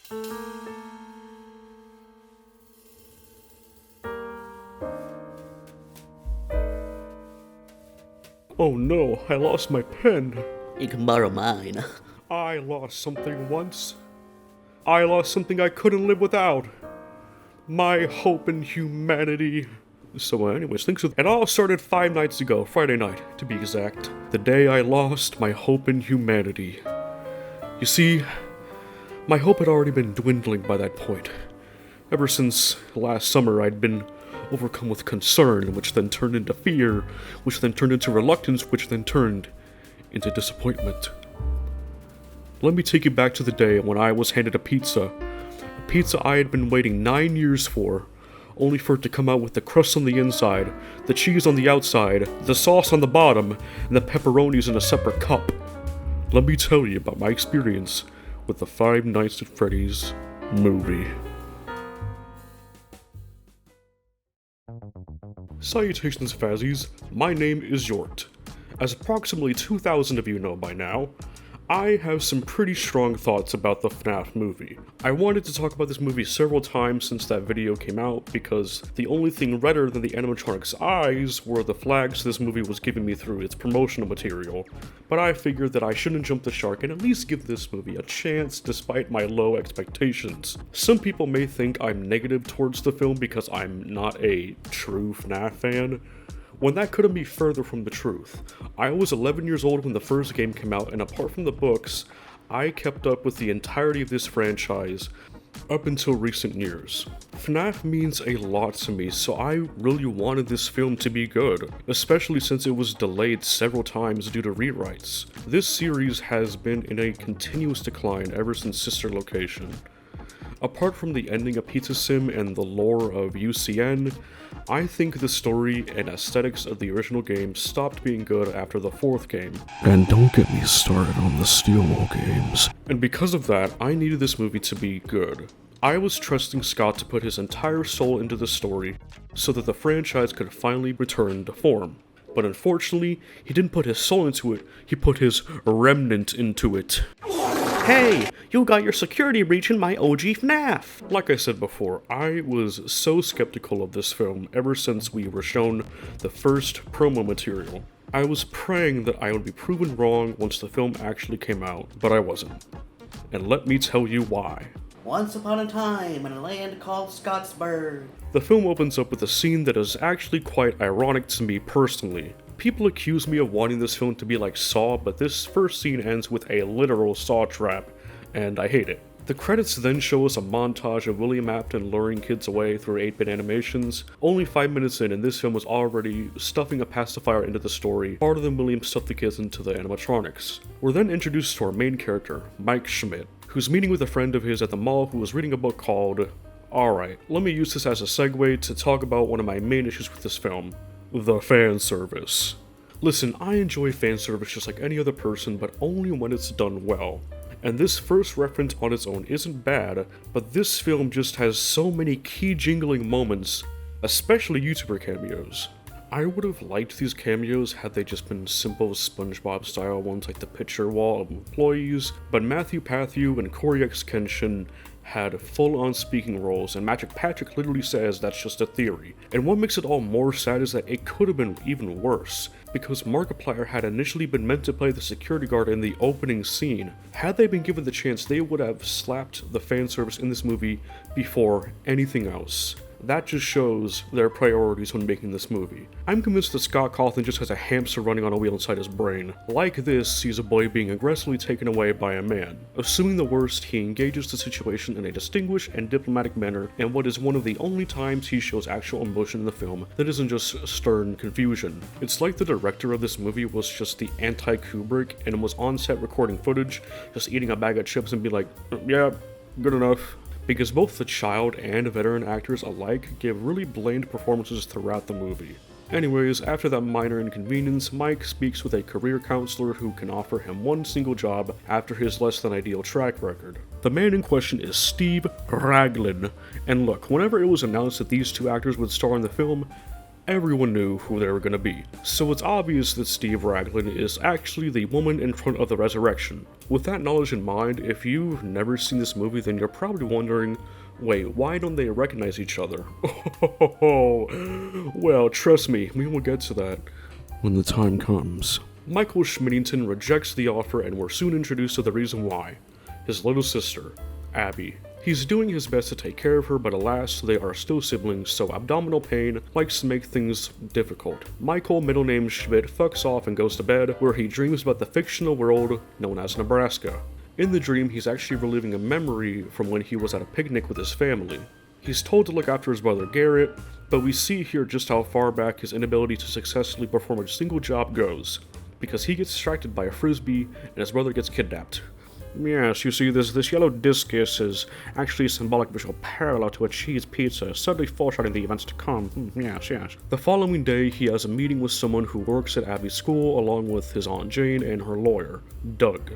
Oh no, I lost my pen. You can borrow mine. I lost something once. I lost something I couldn't live without. My hope in humanity. So anyways, it all started 5 nights ago, Friday night, to be exact. The day I lost my hope in humanity. You see, my hope had already been dwindling by that point. Ever since last summer, I'd been overcome with concern, which then turned into fear, which then turned into reluctance, which then turned into disappointment. Let me take you back to the day when I was handed a pizza I had been waiting 9 years for, only for it to come out with the crust on the inside, the cheese on the outside, the sauce on the bottom, and the pepperonis in a separate cup. Let me tell you about my experience with the Five Nights at Freddy's movie. Salutations, Fazzies. My name is Yort. As approximately 2,000 of you know by now, I have some pretty strong thoughts about the FNAF movie. I wanted to talk about this movie several times since that video came out because the only thing redder than the animatronic's eyes were the flags this movie was giving me through its promotional material, but I figured that I shouldn't jump the shark and at least give this movie a chance despite my low expectations. Some people may think I'm negative towards the film because I'm not a true FNAF fan, when that couldn't be further from the truth. I was 11 years old when the first game came out, and apart from the books, I kept up with the entirety of this franchise up until recent years. FNAF means a lot to me, so I really wanted this film to be good, especially since it was delayed several times due to rewrites. This series has been in a continuous decline ever since Sister Location. Apart from the ending of Pizza Sim and the lore of UCN, I think the story and aesthetics of the original game stopped being good after the 4th game. And don't get me started on the Steelwall games. And because of that, I needed this movie to be good. I was trusting Scott to put his entire soul into the story so that the franchise could finally return to form. But unfortunately, he didn't put his soul into it, he put his remnant into it. Hey, you got your security breach in my OG FNAF! Like I said before, I was so skeptical of this film ever since we were shown the first promo material. I was praying that I would be proven wrong once the film actually came out, but I wasn't. And let me tell you why. Once upon a time in a land called Scottsburg. The film opens up with a scene that is actually quite ironic to me personally. People accuse me of wanting this film to be like Saw, but this first scene ends with a literal saw trap, and I hate it. The credits then show us a montage of William Afton luring kids away through 8-bit animations. Only 5 minutes in, and this film was already stuffing a pacifier into the story, harder than William stuffed the kids into the animatronics. We're then introduced to our main character, Mike Schmidt, who's meeting with a friend of his at the mall who was reading a book called... Alright, let me use this as a segue to talk about one of my main issues with this film. The fan service. Listen, I enjoy fan service just like any other person, but only when it's done well. And this first reference on its own isn't bad, but this film just has so many key jingling moments, especially YouTuber cameos. I would have liked these cameos had they just been simple SpongeBob style ones like the picture wall of employees, but Matthew Patthew and Corey X Kenshin had full-on speaking roles, and Magic Patrick literally says that's just a theory. And what makes it all more sad is that it could have been even worse, because Markiplier had initially been meant to play the security guard in the opening scene. Had they been given the chance, they would have slapped the fan service in this movie before anything else. That just shows their priorities when making this movie. I'm convinced that Scott Cawthon just has a hamster running on a wheel inside his brain. Like this, sees a boy being aggressively taken away by a man. Assuming the worst, he engages the situation in a distinguished and diplomatic manner, and what is one of the only times he shows actual emotion in the film that isn't just stern confusion. It's like the director of this movie was just the anti-Kubrick and was on set recording footage, just eating a bag of chips and be like, yeah, good enough. Because both the child and veteran actors alike give really bland performances throughout the movie. Anyways, after that minor inconvenience, Mike speaks with a career counselor who can offer him one single job after his less than ideal track record. The man in question is Steve Raglan, and look, whenever it was announced that these two actors would star in the film, everyone knew who they were gonna be. So it's obvious that Steve Raglan is actually the woman in front of the resurrection. With that knowledge in mind, if you've never seen this movie, then you're probably wondering, wait, why don't they recognize each other? Well, trust me, we will get to that when the time comes. Michael Schmiddington rejects the offer, and we're soon introduced to the reason why. His little sister, Abby. He's doing his best to take care of her, but alas, they are still siblings, so abdominal pain likes to make things difficult. Michael, middle name Schmidt, fucks off and goes to bed, where he dreams about the fictional world known as Nebraska. In the dream, he's actually reliving a memory from when he was at a picnic with his family. He's told to look after his brother Garrett, but we see here just how far back his inability to successfully perform a single job goes, because he gets distracted by a frisbee and his brother gets kidnapped. Yes, you see, this yellow discus is actually a symbolic visual parallel to a cheese pizza, subtly foreshadowing the events to come. Yes. The following day, he has a meeting with someone who works at Abby's school, along with his Aunt Jane and her lawyer, Doug.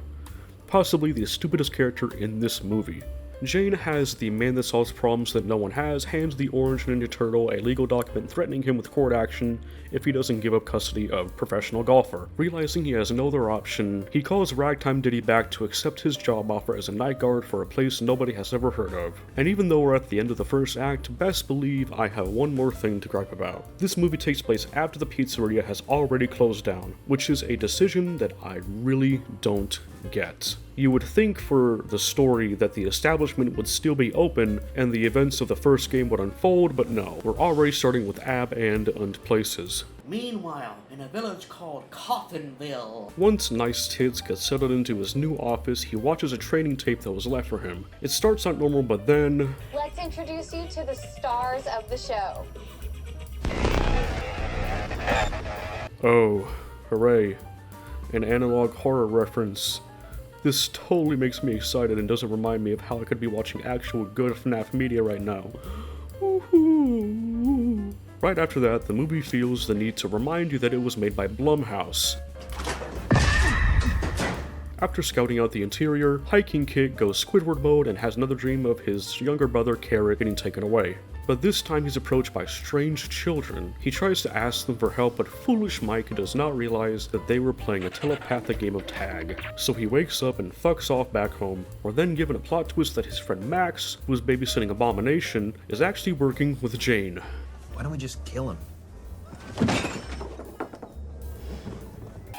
Possibly the stupidest character in this movie. Jane has the man that solves problems that no one has, hands the Orange Ninja Turtle a legal document threatening him with court action if he doesn't give up custody of professional golfer. Realizing he has no other option, he calls Ragtime Diddy back to accept his job offer as a night guard for a place nobody has ever heard of. And even though we're at the end of the first act, best believe I have one more thing to gripe about. This movie takes place after the pizzeria has already closed down, which is a decision that I really don't get. You would think for the story that the establishment would still be open and the events of the first game would unfold, but no. We're already starting with Ab and places. Meanwhile, in a village called Coffinville. Once Nice Tits gets settled into his new office, he watches a training tape that was left for him. It starts out normal, but then... Let's introduce you to the stars of the show. Oh, hooray. An analog horror reference. This totally makes me excited and doesn't remind me of how I could be watching actual good FNAF media right now. Woohoo! Right after that, the movie feels the need to remind you that it was made by Blumhouse. After scouting out the interior, Hiking Kit goes Squidward mode and has another dream of his younger brother Carrot getting taken away. But this time he's approached by strange children. He tries to ask them for help, but foolish Mike does not realize that they were playing a telepathic game of tag. So he wakes up and fucks off back home. We're then given a plot twist that his friend Max, who is babysitting Abomination, is actually working with Jane. Why don't we just kill him?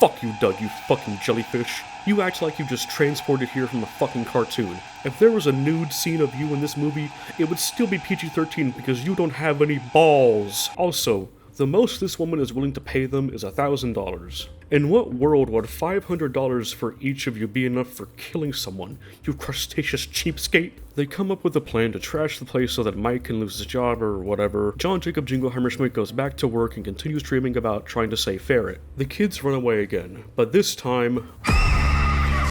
Fuck you, Doug, you fucking jellyfish. You act like you just transported here from a fucking cartoon. If there was a nude scene of you in this movie, it would still be PG-13 because you don't have any balls. Also, the most this woman is willing to pay them is $1,000. In what world would $500 for each of you be enough for killing someone, you crustaceous cheapskate? They come up with a plan to trash the place so that Mike can lose his job or whatever. John Jacob Jingleheimer Schmidt goes back to work and continues dreaming about trying to save Ferret. The kids run away again, but this time...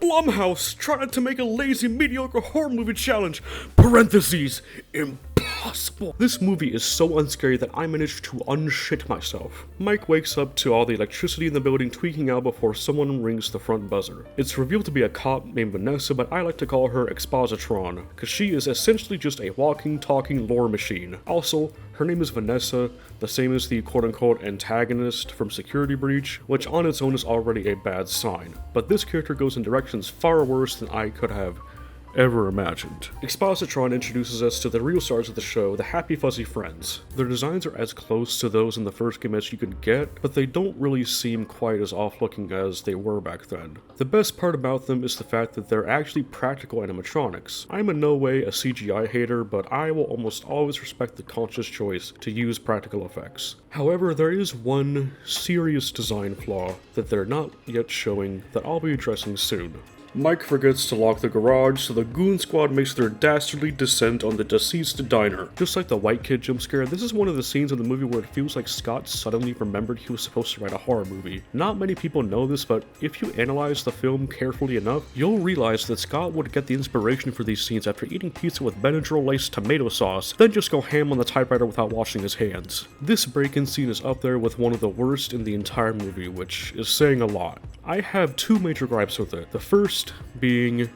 Blumhouse tried to make a lazy, mediocre horror movie challenge. Parentheses. Impossible. This movie is so unscary that I managed to unshit myself. Mike wakes up to all the electricity in the building tweaking out before someone rings the front buzzer. It's revealed to be a cop named Vanessa, but I like to call her Expositron, because she is essentially just a walking, talking lore machine. Also, her name is Vanessa, the same as the quote-unquote antagonist from Security Breach, which on its own is already a bad sign. But this character goes in directions far worse than I could have ever imagined. Expositron introduces us to the real stars of the show, the Happy Fuzzy Friends. Their designs are as close to those in the first game as you could get, but they don't really seem quite as off-looking as they were back then. The best part about them is the fact that they're actually practical animatronics. I'm in no way a CGI hater, but I will almost always respect the conscious choice to use practical effects. However, there is one serious design flaw that they're not yet showing that I'll be addressing soon. Mike forgets to lock the garage, so the Goon Squad makes their dastardly descent on the deceased diner. Just like the white kid jump scare, this is one of the scenes in the movie where it feels like Scott suddenly remembered he was supposed to write a horror movie. Not many people know this, but if you analyze the film carefully enough, you'll realize that Scott would get the inspiration for these scenes after eating pizza with Benadryl-laced tomato sauce, then just go ham on the typewriter without washing his hands. This break-in scene is up there with one of the worst in the entire movie, which is saying a lot. I have two major gripes with it. The first being...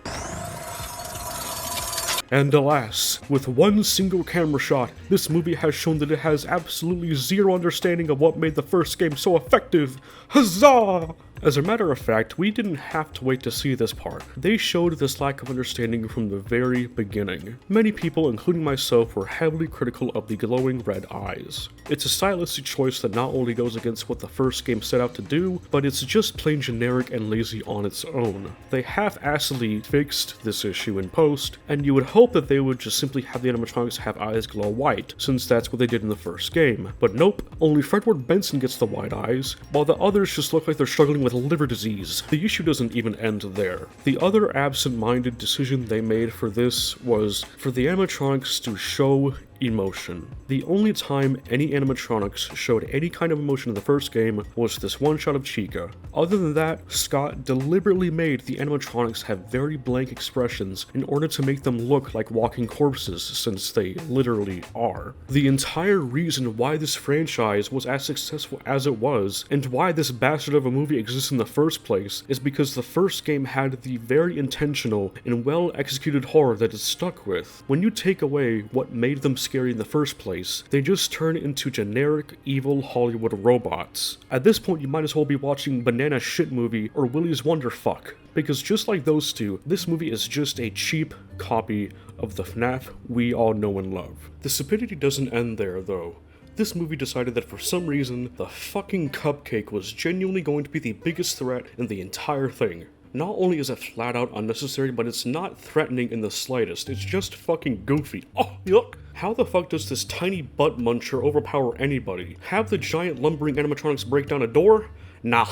And alas, with one single camera shot, this movie has shown that it has absolutely zero understanding of what made the first game so effective. Huzzah! As a matter of fact, we didn't have to wait to see this part. They showed this lack of understanding from the very beginning. Many people, including myself, were heavily critical of the glowing red eyes. It's a stylistic choice that not only goes against what the first game set out to do, but it's just plain generic and lazy on its own. They half-assedly fixed this issue in post, and you would hope that they would just simply have the animatronics have eyes glow white, since that's what they did in the first game. But nope, only Fredward Benson gets the white eyes, while the others just look like they're struggling with liver disease. The issue doesn't even end there. The other absent-minded decision they made for this was for the animatronics to show emotion. The only time any animatronics showed any kind of emotion in the first game was this one shot of Chica. Other than that, Scott deliberately made the animatronics have very blank expressions in order to make them look like walking corpses, since they literally are. The entire reason why this franchise was as successful as it was, and why this bastard of a movie exists in the first place, is because the first game had the very intentional and well executed horror that it stuck with. When you take away what made them scary in the first place, they just turn into generic, evil Hollywood robots. At this point, you might as well be watching Banana Shit Movie or Willy's Wonderfuck, because just like those two, this movie is just a cheap copy of the FNAF we all know and love. The stupidity doesn't end there, though. This movie decided that for some reason, the fucking cupcake was genuinely going to be the biggest threat in the entire thing. Not only is it flat out unnecessary, but it's not threatening in the slightest. It's just fucking goofy. Oh, yuck! How the fuck does this tiny butt muncher overpower anybody? Have the giant lumbering animatronics break down a door? Nah.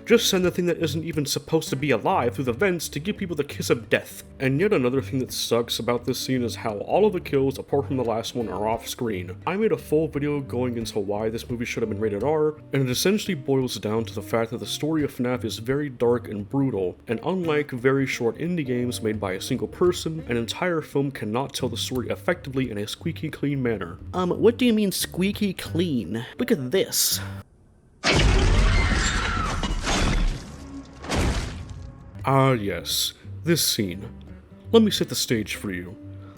Just send the thing that isn't even supposed to be alive through the vents to give people the kiss of death. And yet another thing that sucks about this scene is how all of the kills, apart from the last one, are off screen. I made a full video going into why this movie should have been rated R, and it essentially boils down to the fact that the story of FNAF is very dark and brutal, and unlike very short indie games made by a single person, an entire film cannot tell the story effectively in a squeaky clean manner. What do you mean squeaky clean? Look at this. Ah yes, this scene. Let me set the stage for you.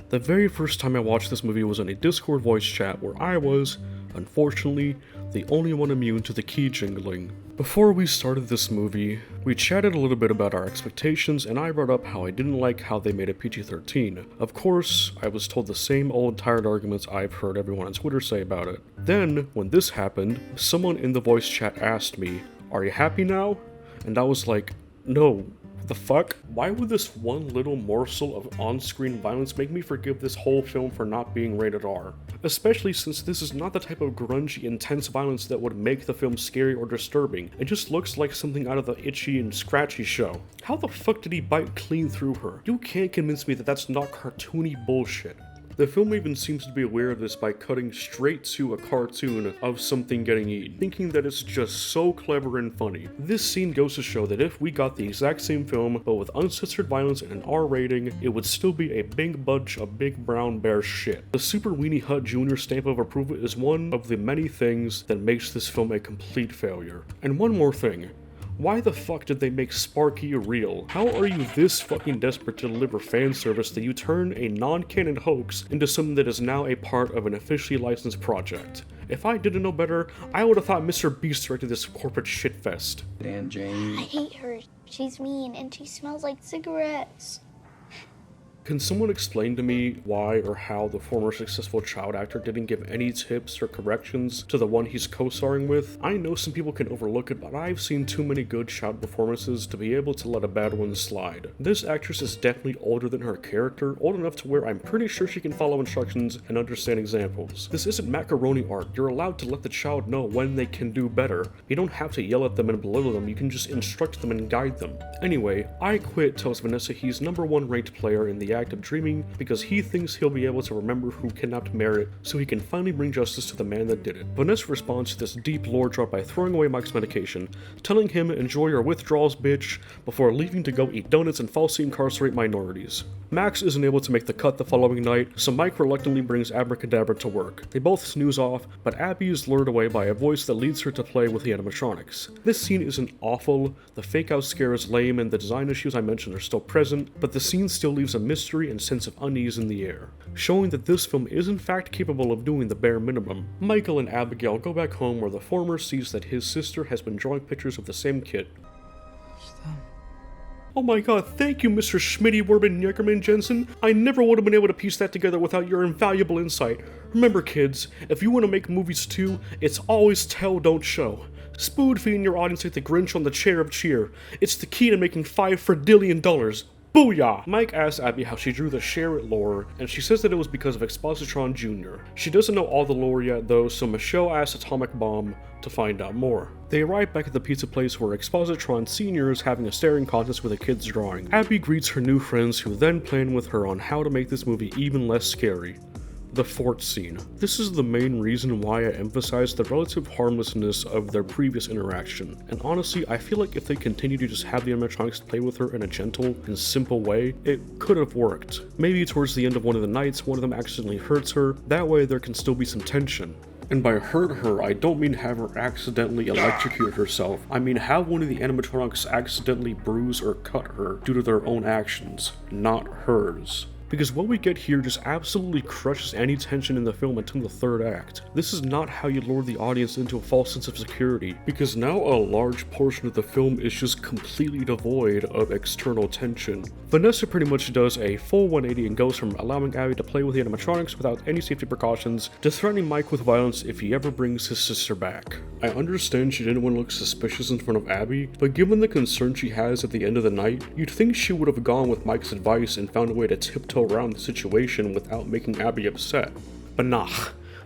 The very first time I watched this movie was in a Discord voice chat where I was, unfortunately, the only one immune to the key jingling. Before we started this movie, we chatted a little bit about our expectations, and I brought up how I didn't like how they made it PG-13. Of course, I was told the same old tired arguments I've heard everyone on Twitter say about it. Then, when this happened, someone in the voice chat asked me, "Are you happy now?" And I was like, no. The fuck? Why would this one little morsel of on-screen violence make me forgive this whole film for not being rated R? Especially since this is not the type of grungy, intense violence that would make the film scary or disturbing. It just looks like something out of the Itchy and Scratchy show. How the fuck did he bite clean through her? You can't convince me that that's not cartoony bullshit. The film even seems to be aware of this by cutting straight to a cartoon of something getting eaten, thinking that it's just so clever and funny. This scene goes to show that if we got the exact same film, but with uncensored violence and an R rating, it would still be a big bunch of big brown bear shit. The Super Weenie Hut Jr. stamp of approval is one of the many things that makes this film a complete failure. And one more thing. Why the fuck did they make Sparky real? How are you this fucking desperate to deliver fan service that you turn a non-canon hoax into something that is now a part of an officially licensed project? If I didn't know better, I would have thought Mr. Beast directed this corporate shitfest. And Jane. I hate her. She's mean and she smells like cigarettes. Can someone explain to me why or how the former successful child actor didn't give any tips or corrections to the one he's co-starring with? I know some people can overlook it, but I've seen too many good child performances to be able to let a bad one slide. This actress is definitely older than her character, old enough to where I'm pretty sure she can follow instructions and understand examples. This isn't macaroni art. You're allowed to let the child know when they can do better. You don't have to yell at them and belittle them, you can just instruct them and guide them. Anyway, I Quit tells Vanessa he's #1 ranked player in the act of dreaming because he thinks he'll be able to remember who kidnapped Merritt so he can finally bring justice to the man that did it. Vanessa responds to this deep lore drop by throwing away Mike's medication, telling him enjoy your withdrawals bitch, before leaving to go eat donuts and falsely incarcerate minorities. Max isn't able to make the cut the following night, so Mike reluctantly brings Abracadabra to work. They both snooze off, but Abby is lured away by a voice that leads her to play with the animatronics. This scene isn't awful, the fake out scare is lame, and the design issues I mentioned are still present, but the scene still leaves a mystery and sense of unease in the air, showing that this film is in fact capable of doing the bare minimum. Michael and Abigail go back home where the former sees that his sister has been drawing pictures of the same kid. Oh my god, thank you, Mr. Schmitty Werbin Yerkerman Jensen. I never would have been able to piece that together without your invaluable insight. Remember kids, if you want to make movies too, it's always tell, don't show. Spoon feeding your audience like the Grinch on the chair of cheer. It's the key to making $5 Fredillion. Booyah! Mike asks Abby how she drew the Share It lore, and she says that it was because of Expositron Jr. She doesn't know all the lore yet though, so Michelle asks Atomic Bomb to find out more. They arrive back at the pizza place where Expositron Sr. is having a staring contest with a kid's drawing. Abby greets her new friends who then plan with her on how to make this movie even less scary. The fort scene. This is the main reason why I emphasize the relative harmlessness of their previous interaction, and honestly I feel like if they continue to just have the animatronics play with her in a gentle and simple way, it could have worked. Maybe towards the end of one of the nights one of them accidentally hurts her, that way there can still be some tension. And by hurt her, I don't mean have her accidentally electrocute herself. I mean have one of the animatronics accidentally bruise or cut her due to their own actions, not hers. Because what we get here just absolutely crushes any tension in the film until the third act. This is not how you lure the audience into a false sense of security, because now a large portion of the film is just completely devoid of external tension. Vanessa pretty much does a full 180 and goes from allowing Abby to play with the animatronics without any safety precautions to threatening Mike with violence if he ever brings his sister back. I understand she didn't want to look suspicious in front of Abby, but given the concern she has at the end of the night, you'd think she would have gone with Mike's advice and found a way to tiptoe around the situation without making Abby upset. But nah.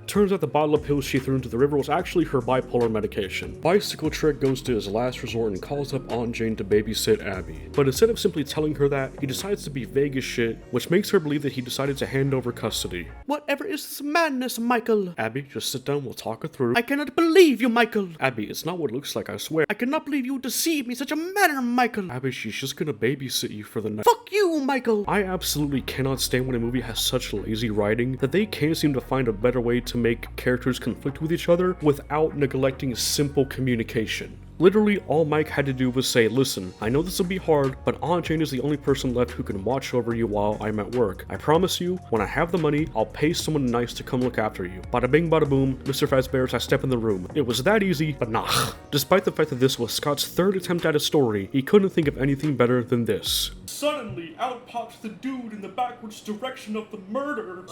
Turns out the bottle of pills she threw into the river was actually her bipolar medication. Bicycle Trick goes to his last resort and calls up Aunt Jane to babysit Abby. But instead of simply telling her that, he decides to be vague as shit, which makes her believe that he decided to hand over custody. Whatever is this madness, Michael? Abby, just sit down, we'll talk it through. I cannot believe you, Michael. Abby, it's not what it looks like, I swear. I cannot believe you deceived me in such a manner, Michael. Abby, she's just gonna babysit you for the night. Fuck you, Michael. I absolutely cannot stand when a movie has such lazy writing that they can't seem to find a better way to make characters conflict with each other without neglecting simple communication. Literally, all Mike had to do was say, listen, I know this will be hard, but Aunt Jane is the only person left who can watch over you while I'm at work. I promise you, when I have the money, I'll pay someone nice to come look after you. Bada bing bada boom, Mr. Fazbear's I step in the room. It was that easy, but nah. Despite the fact that this was Scott's third attempt at a story, he couldn't think of anything better than this. Suddenly, out pops the dude in the backwards direction of the murder.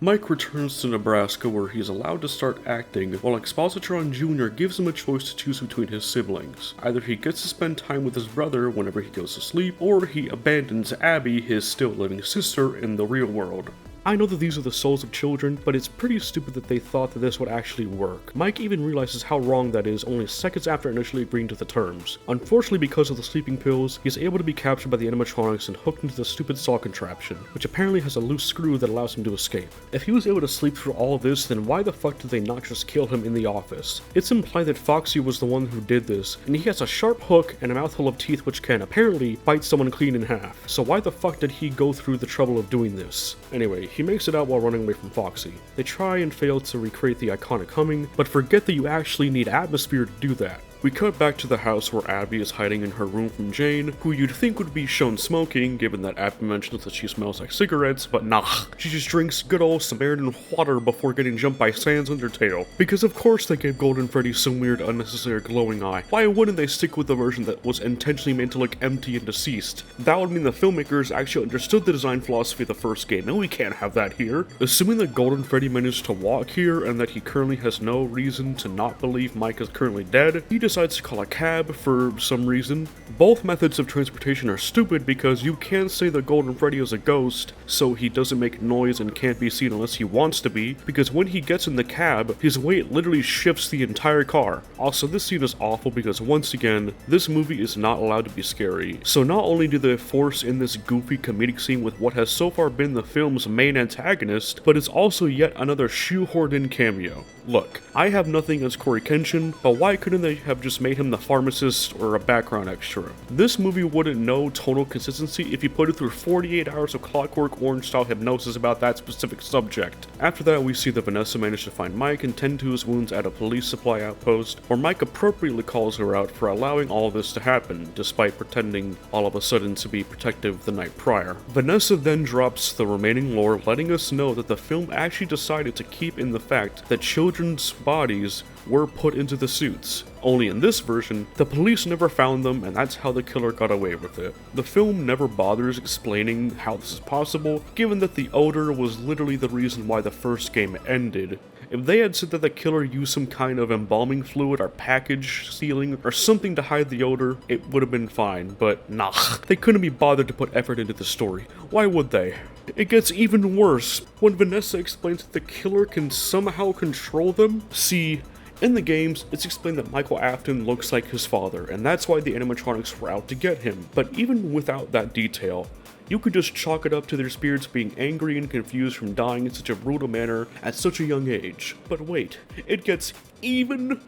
Mike returns to Nebraska where he's allowed to start acting, while Expositron Jr. gives him a choice to choose between his siblings. Either he gets to spend time with his brother whenever he goes to sleep, or he abandons Abby, his still living sister, in the real world. I know that these are the souls of children, but it's pretty stupid that they thought that this would actually work. Mike even realizes how wrong that is only seconds after initially agreeing to the terms. Unfortunately, because of the sleeping pills, he's able to be captured by the animatronics and hooked into the stupid saw contraption, which apparently has a loose screw that allows him to escape. If he was able to sleep through all of this, then why the fuck did they not just kill him in the office? It's implied that Foxy was the one who did this, and he has a sharp hook and a mouthful of teeth which can apparently bite someone clean in half. So why the fuck did he go through the trouble of doing this? Anyway, he makes it out while running away from Foxy. They try and fail to recreate the iconic humming, but forget that you actually need atmosphere to do that. We cut back to the house where Abby is hiding in her room from Jane, who you'd think would be shown smoking, given that Abby mentions that she smells like cigarettes, but nah. She just drinks good old Samaritan water before getting jumped by Sans Undertale. Because of course they gave Golden Freddy some weird unnecessary glowing eye. Why wouldn't they stick with the version that was intentionally made to look empty and deceased? That would mean the filmmakers actually understood the design philosophy of the first game, and we can't have that here. Assuming that Golden Freddy managed to walk here, and that he currently has no reason to not believe Mike is currently dead, he decides to call a cab for some reason. Both methods of transportation are stupid because you can't say that Golden Freddy is a ghost, so he doesn't make noise and can't be seen unless he wants to be, because when he gets in the cab, his weight literally shifts the entire car. Also, this scene is awful because once again, this movie is not allowed to be scary. So not only do they force in this goofy comedic scene with what has so far been the film's main antagonist, but it's also yet another shoehorned in cameo. Look, I have nothing against Corey Kenshin, but why couldn't they have have just made him the pharmacist or a background extra. This movie wouldn't know tonal consistency if you put it through 48 hours of Clockwork Orange style hypnosis about that specific subject. After that, we see that Vanessa managed to find Mike and tend to his wounds at a police supply outpost, where Mike appropriately calls her out for allowing all of this to happen, despite pretending all of a sudden to be protective the night prior. Vanessa then drops the remaining lore, letting us know that the film actually decided to keep in the fact that children's bodies were put into the suits. Only in this version, the police never found them, and that's how the killer got away with it. The film never bothers explaining how this is possible, given that the odor was literally the reason why the first game ended. If they had said that the killer used some kind of embalming fluid or package sealing or something to hide the odor, it would have been fine, but nah. They couldn't be bothered to put effort into the story. Why would they? It gets even worse when Vanessa explains that the killer can somehow control them. See, in the games, it's explained that Michael Afton looks like his father, and that's why the animatronics were out to get him. But even without that detail, you could just chalk it up to their spirits being angry and confused from dying in such a brutal manner at such a young age. But wait, it gets even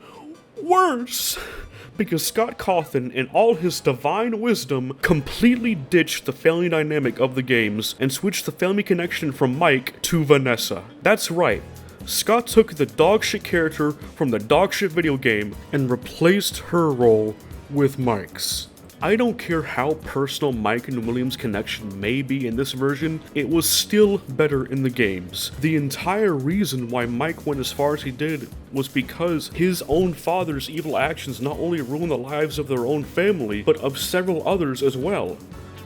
worse! Because Scott Cawthon, in all his divine wisdom, completely ditched the family dynamic of the games and switched the family connection from Mike to Vanessa. That's right. Scott took the dogshit character from the dogshit video game and replaced her role with Mike's. I don't care how personal Mike and William's connection may be in this version, it was still better in the games. The entire reason why Mike went as far as he did was because his own father's evil actions not only ruined the lives of their own family, but of several others as well.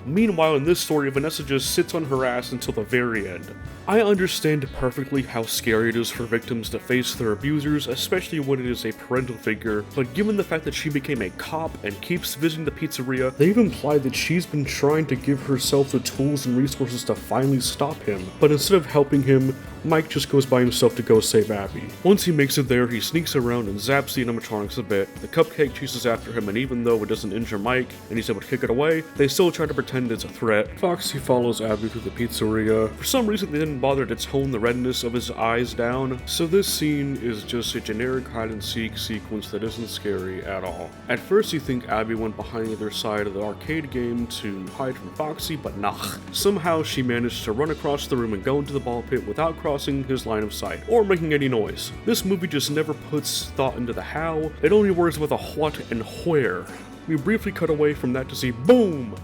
Meanwhile, in this story, Vanessa just sits on her ass until the very end. I understand perfectly how scary it is for victims to face their abusers, especially when it is a parental figure, but given the fact that she became a cop and keeps visiting the pizzeria, they've implied that she's been trying to give herself the tools and resources to finally stop him. But instead of helping him, Mike just goes by himself to go save Abby. Once he makes it there, he sneaks around and zaps the animatronics a bit. The cupcake chases after him, and even though it doesn't injure Mike and he's able to kick it away, they still try to pretend it's a threat. Foxy follows Abby through the pizzeria. For some reason, they didn't bother to tone the redness of his eyes down, so this scene is just a generic hide-and-seek sequence that isn't scary at all. At first, you think Abby went behind the other side of the arcade game to hide from Foxy, but nah. Somehow, she managed to run across the room and go into the ball pit without crossing his line of sight, or making any noise. This movie just never puts thought into the how, it only worries about the what and where. We briefly cut away from that to see BOOM!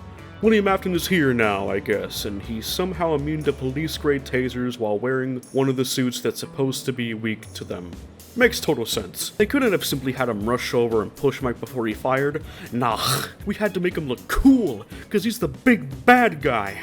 William Afton is here now, I guess, and he's somehow immune to police-grade tasers while wearing one of the suits that's supposed to be weak to them. Makes total sense. They couldn't have simply had him rush over and push Mike before he fired. Nah, we had to make him look cool, because he's the big bad guy.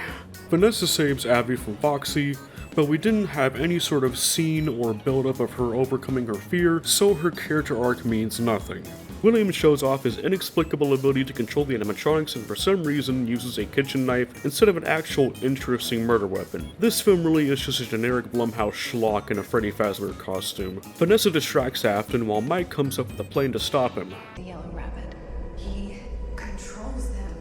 Vanessa saves Abby from Foxy, but we didn't have any sort of scene or build-up of her overcoming her fear, so her character arc means nothing. William shows off his inexplicable ability to control the animatronics and for some reason uses a kitchen knife instead of an actual interesting murder weapon. This film really is just a generic Blumhouse schlock in a Freddy Fazbear costume. Vanessa distracts Afton while Mike comes up with a plan to stop him. The yellow rabbit. He controls them.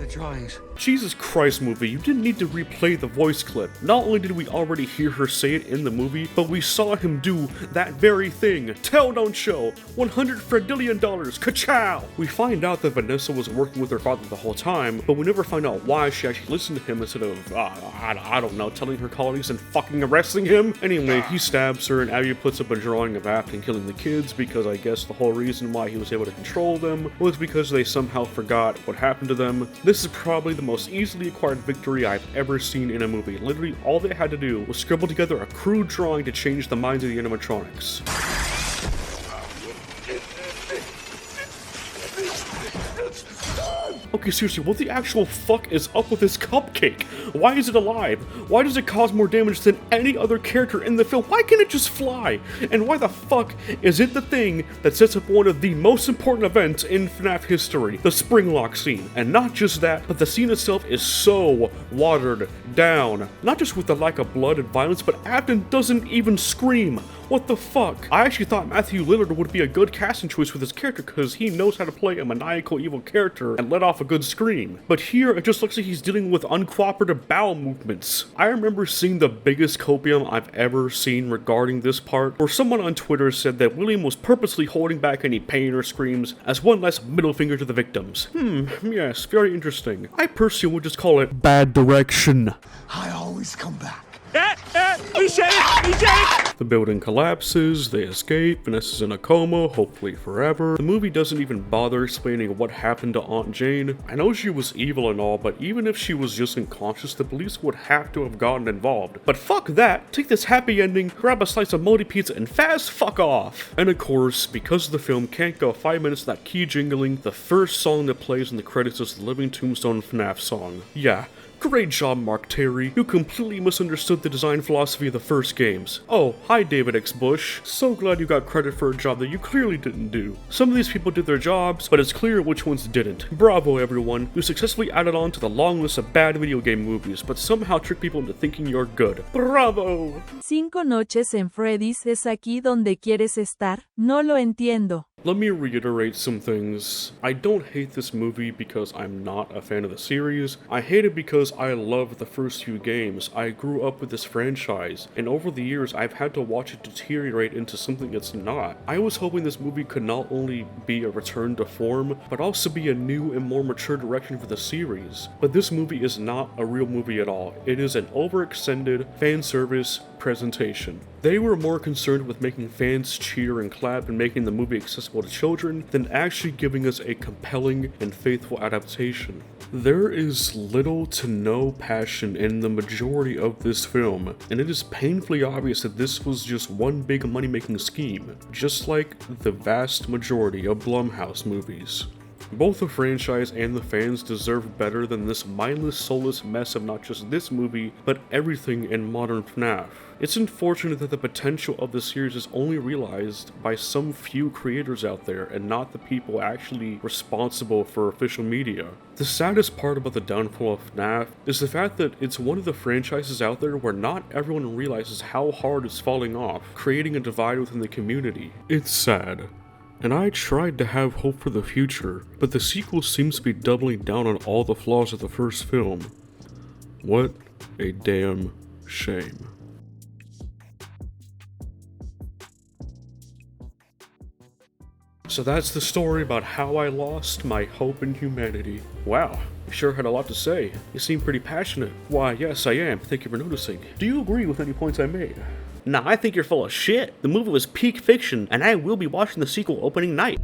The drawings. Jesus Christ, movie, you didn't need to replay the voice clip. Not only did we already hear her say it in the movie, but we saw him do that very thing. Tell, don't show. $100 Fredillion. Ka-chow! We find out that Vanessa was working with her father the whole time, but we never find out why she actually listened to him instead of, I don't know, telling her colleagues and fucking arresting him. Anyway, he stabs her and Abby puts up a drawing of Afton killing the kids because I guess the whole reason why he was able to control them was because they somehow forgot what happened to them. This is probably the most easily acquired victory I've ever seen in a movie. Literally, all they had to do was scribble together a crude drawing to change the minds of the animatronics. Okay, seriously, what the actual fuck is up with this cupcake? Why is it alive? Why does it cause more damage than any other character in the film? Why can't it just fly? And why the fuck is it the thing that sets up one of the most important events in FNAF history, the spring lock scene? And not just that, but the scene itself is so watered down. Not just with the lack of blood and violence, but Afton doesn't even scream. What the fuck? I actually thought Matthew Lillard would be a good casting choice for this character because he knows how to play a maniacal evil character and let off a good scream. But here, it just looks like he's dealing with uncooperative bowel movements. I remember seeing the biggest copium I've ever seen regarding this part, where someone on Twitter said that William was purposely holding back any pain or screams as one less middle finger to the victims. Yes, very interesting. I personally would just call it bad direction. I always come back. The building collapses, they escape, Vanessa's in a coma, hopefully forever. The movie doesn't even bother explaining what happened to Aunt Jane. I know she was evil and all, but even if she was just unconscious, the police would have to have gotten involved. But fuck that, take this happy ending, grab a slice of moldy pizza, and fast fuck off! And of course, because the film can't go 5 minutes without key jingling, the first song that plays in the credits is the Living Tombstone FNAF song. Yeah. Great job, Mark Terry. You completely misunderstood the design philosophy of the first games. Oh, hi David X. Bush. So glad you got credit for a job that you clearly didn't do. Some of these people did their jobs, but it's clear which ones didn't. Bravo everyone. You successfully added on to the long list of bad video game movies, but somehow tricked people into thinking you're good. Bravo! 5 noches en Freddy's es aquí donde quieres estar. No lo entiendo. Let me reiterate some things. I don't hate this movie because I'm not a fan of the series. I hate it because I love the first few games. I grew up with this franchise, and over the years I've had to watch it deteriorate into something it's not. I was hoping this movie could not only be a return to form, but also be a new and more mature direction for the series. But this movie is not a real movie at all. It is an overextended fan service presentation. They were more concerned with making fans cheer and clap and making the movie accessible to children than actually giving us a compelling and faithful adaptation. There is little to no passion in the majority of this film, and it is painfully obvious that this was just one big money-making scheme, just like the vast majority of Blumhouse movies. Both the franchise and the fans deserve better than this mindless, soulless mess of not just this movie, but everything in modern FNAF. It's unfortunate that the potential of the series is only realized by some few creators out there and not the people actually responsible for official media. The saddest part about the downfall of FNAF is the fact that it's one of the franchises out there where not everyone realizes how hard it's falling off, creating a divide within the community. It's sad. And I tried to have hope for the future, but the sequel seems to be doubling down on all the flaws of the first film. What a damn shame. So that's the story about how I lost my hope in humanity. Wow, you sure had a lot to say. You seem pretty passionate. Why, yes I am, thank you for noticing. Do you agree with any points I made? Nah, I think you're full of shit. The movie was peak fiction, and I will be watching the sequel opening night.